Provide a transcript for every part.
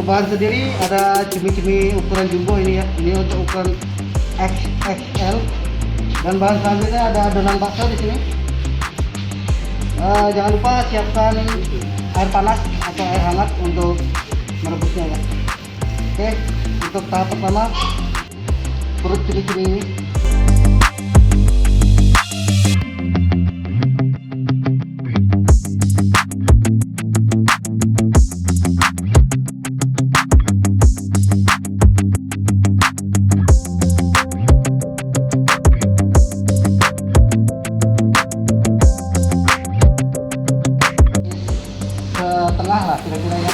untuk bahan sendiri ada cumi-cumi ukuran jumbo ini ya. Ini untuk ukuran XXL. Dan bahan selanjutnya ada adonan bakso di sini. Jangan lupa siapkan air panas atau air hangat untuk merebusnya ya. Oke, untuk tahap pertama perut cumi-cumi ini. Setengah lah kira-kira ya.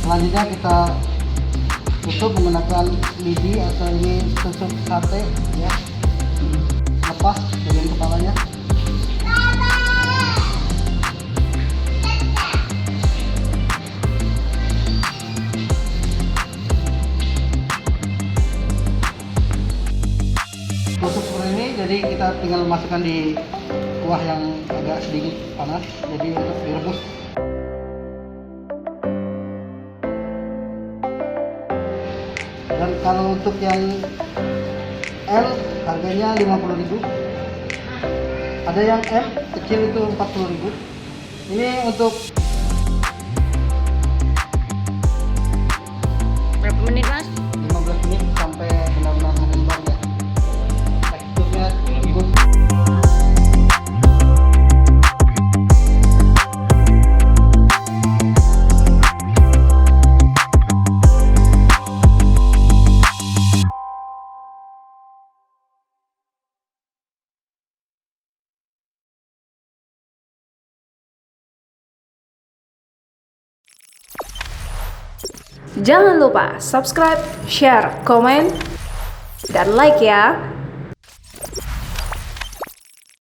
Selanjutnya kita tutup menggunakan lidi atau ini tusuk sate ya. Lepas bagian kepalanya. Tutup seperti ini, jadi kita tinggal masukkan di kuah yang agak sedikit panas, jadi untuk direbus. Dan kalau untuk yang L harganya 50.000, ada yang M kecil itu 40.000. Ini untuk Berapa menit, Mas? 15 menit sampai benar-benar mengembang ya. Teksturnya lembut. Jangan lupa subscribe, share, komen, dan like ya.